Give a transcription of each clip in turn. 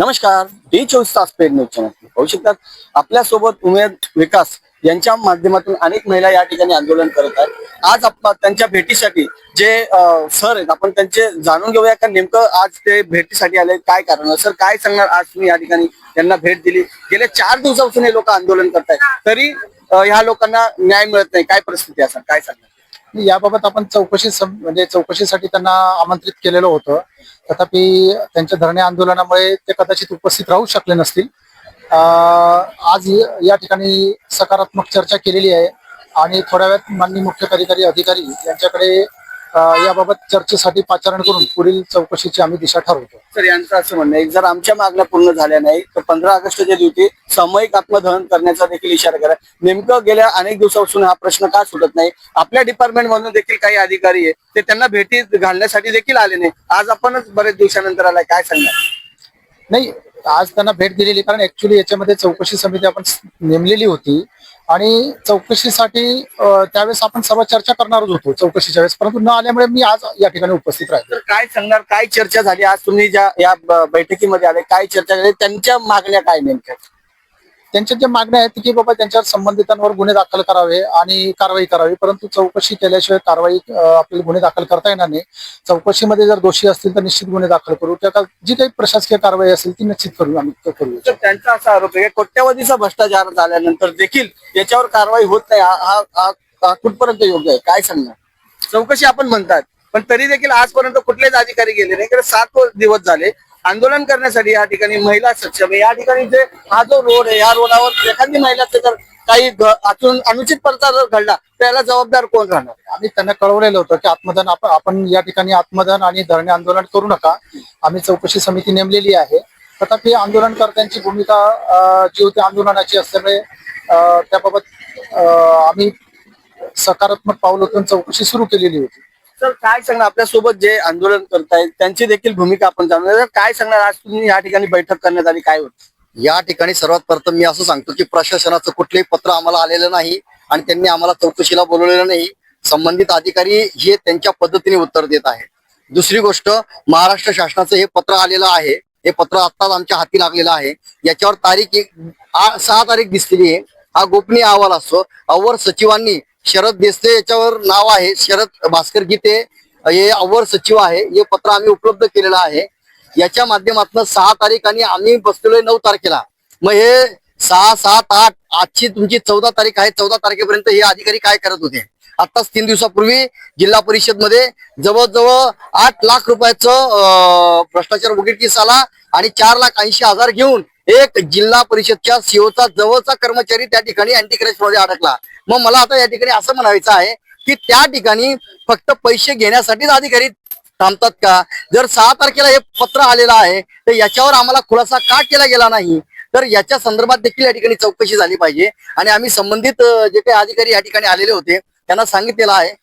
नमस्कार. डी24 paid news channel पाहू शकतात. आपल्यासोबत उमेद विकास यांच्या माध्यमातून अनेक महिला या ठिकाणी आंदोलन करत आहेत. आज आपण त्यांच्या भेटीसाठी जे सर आहेत आपण त्यांचे जाणून घेऊया का नेमकं आज ते भेटीसाठी आले, काय कारण. सर काय सांगणार, आज तुम्ही या ठिकाणी त्यांना भेट दिली, गेल्या 4 दिवसापासून हे लोक आंदोलन करतायत तरी ह्या लोकांना न्याय मिळत नाही, काय परिस्थिती आहे सर, काय सांगणार. याबाबत आपण चौकशीसाठी त्यांना आमंत्रित केलेलं होतं. तथापि त्यांच्या धरणे आंदोलनामुळे ते कदाचित उपस्थित राहू शकले नसतील. आज या ठिकाणी सकारात्मक चर्चा केलेली आहे आणि थोड्या वेळात माननीय मुख्य कार्यकारी अधिकारी यांच्याकडे याबाबत चर्चेसाठी पाचारण करून पुढील चौकशीची आम्ही दिशा ठरवतो. सर यांचं असं म्हणणं आहे, जर आमच्या मागण्या पूर्ण झाल्या नाही तर 15 ऑगस्टच्या दिवशी सामूहिक आत्मदहन करण्याचा देखील इशारा करा. नेमकं गेल्या अनेक दिवसापासून हा प्रश्न का सुटत नाही. आपल्या डिपार्टमेंट मधून देखील काही अधिकारी आहे ते त्यांना भेटी घालण्यासाठी देखील आले नाही. आज आपणच बरेच दिवसानंतर आलाय, काय सांगणार. नाही, आज त्यांना भेट दिलेली, कारण ऍक्च्युली याच्यामध्ये चौकशी समिती आपण नेमलेली होती आणि चौकशीसाठी त्यावेळेस आपण सर्व चर्चा करणारच होतो चौकशीच्या वेळेस, परंतु न आल्यामुळे मी आज या ठिकाणी उपस्थित राहिलो. काय सांगणार, काय चर्चा झाली आज तुम्ही ज्या या बैठकीमध्ये आले, काय चर्चा झाली, त्यांच्या मागण्या काय नेमक्या. त्यांच्या ज्या मागण्या आहेत की बाबा त्यांच्यावर संबंधितांवर गुन्हे दाखल करावे आणि कारवाई करावी, परंतु चौकशी केल्याशिवाय कारवाई आपल्याला गुन्हे दाखल करता येणार नाही. चौकशीमध्ये जर दोषी असतील तर निश्चित गुन्हे दाखल करू, त्या जी काही प्रशासकीय कारवाई असेल ती निश्चित करू आम्ही करू. त्यांचा असा आरोप आहे कोट्यवधीचा भ्रष्टाचार झाल्यानंतर देखील याच्यावर कारवाई होत नाही. हा कुठपर्यंत योग्य आहे, काय सांगणार. चौकशी आपण म्हणतात पण तरी देखील आजपर्यंत कुठलेच अधिकारी गेले नाही, कारण 7 दिवस झाले आंदोलन करण्यासाठी या ठिकाणी महिला सक्षम आहे. या ठिकाणी जे हा जो रोड आहे, या रोडावर एखादी महिलाचं जर काही अनुचित प्रकार जर घडला तर याला जबाबदार कोण राहणार. आम्ही त्यांना कळवलेलं होतं की आत्मदहन आपण या ठिकाणी आत्मदहन आणि धरणे आंदोलन करू नका. आम्ही चौकशी समिती नेमलेली आहे. तथापि आंदोलनकर्त्यांची भूमिका जी होती आंदोलनाची असल्यामुळे त्याबाबत आम्ही सकारात्मक पाऊल उचलून चौकशी सुरू केलेली होती. सर काय सांगणार, आपल्यासोबत जे आंदोलन करतायत त्यांची देखील भूमिका आपण जाणून काय सांगणार. आज तुम्ही या ठिकाणी बैठक करण्यात आली, काय होत. या ठिकाणी सर्वात प्रथम मी असं सांगतो की प्रशासनाचं कुठलंही पत्र आम्हाला आलेलं नाही आणि त्यांनी आम्हाला चौकशीला बोलवलेलं नाही. संबंधित अधिकारी हे त्यांच्या पद्धतीने उत्तर देत आहे. दुसरी गोष्ट, महाराष्ट्र शासनाचं हे पत्र आलेलं आहे. हे पत्र आत्ताच आमच्या हाती लागलेलं आहे. याच्यावर तारीख 6 तारीख दिसलेली आहे. हा गोपनीय अहवाल असतो. अवर सचिवांनी शरद देसले याच्यावर नाव आहे, शरद भास्कर गीते हे अवर सचिव आहे. हे पत्र आम्ही उपलब्ध केलेलं आहे. याच्या माध्यमातून 6 तारीख आणि आम्ही बसलेलोय 9 तारखेला. मग हे 6, 7, 8 आजची तुमची 14 तारीख आहे. 14 तारखेपर्यंत हे अधिकारी काय करत होते. आताच 3 दिवसापूर्वी जिल्हा परिषद मध्ये जवळजवळ 8 लाख रुपयाचं भ्रष्टाचार उघडकीस आला आणि 4,80,000 घेऊन एक जिल्हा परिषदच्या सीओचा जवळचा कर्मचारी त्या ठिकाणी अँटी करप्शन मध्ये अडकला. मग मला आता या ठिकाणी असं म्हणायचं आहे की त्या ठिकाणी फक्त पैसे घेण्यासाठीच अधिकारी थांबतात का. जर 6 तारखेला हे पत्र आलेलं आहे तर याच्यावर आम्हाला खुलासा का केला गेला नाही, तर याच्या संदर्भात देखील या ठिकाणी चौकशी झाली पाहिजे. आणि आम्ही संबंधित जे काही अधिकारी या ठिकाणी आलेले होते त्यांना सांगितलेलं आहे,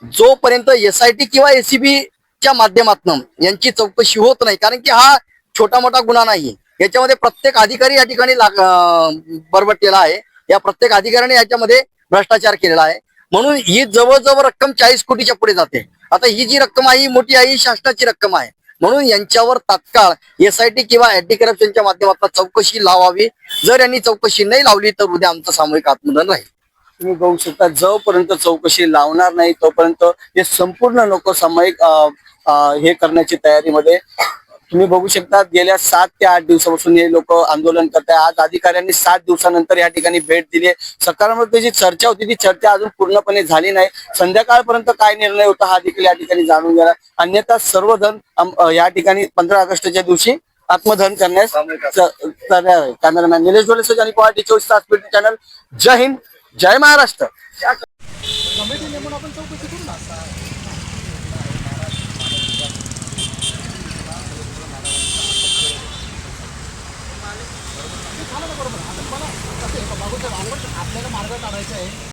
जोपर्यंत SIT किंवा ACB च्या माध्यमातून यांची चौकशी होत नाही, कारण की हा छोटा मोठा गुन्हा नाही, याच्यामध्ये प्रत्येक अधिकारी या ठिकाणी बरबटलेला आहे. या प्रत्येक अधिकाऱ्याने याच्यामध्ये भ्रष्टाचार केलेला आहे. म्हणून ही जवळजवळ रक्कम 40 कोटीच्या पुढे जाते. आता ही जी रक्कम आहे ही मोठी आहे, ही शासनाची रक्कम आहे. म्हणून यांच्यावर तात्काळ SIT किंवा अँटी करप्शनच्या माध्यमातून चौकशी लावावी. जर यांनी चौकशी नाही लावली तर उद्या आमचं सामूहिक आत्मदहन राहील. तुम्ही बघू शकता, जोपर्यंत चौकशी लावणार नाही तोपर्यंत हे संपूर्ण लोक सामायिक हे करण्याची तयारीमध्ये. तुम्ही बघू शकता गेल्या 7 ते 8 दिवसापासून हे लोक आंदोलन करत आहे. आज अधिकाऱ्यांनी 7 दिवसानंतर या ठिकाणी भेट दिली आहे. सकारात्मक जी चर्चा होती ती चर्चा अजून पूर्णपणे झाली नाही. संध्याकाळपर्यंत काय निर्णय होता हा देखील या ठिकाणी जाणून घ्या. अन्यथा सर्वजण या ठिकाणी 15 ऑगस्टच्या दिवशी आत्मदहन करण्यास कॅमेरामॅन निलेश डोलेसह आणि डी24 चॅनल. जय हिंद, जय महाराष्ट्र. आपल्याला मार्ग काढायचा आहे.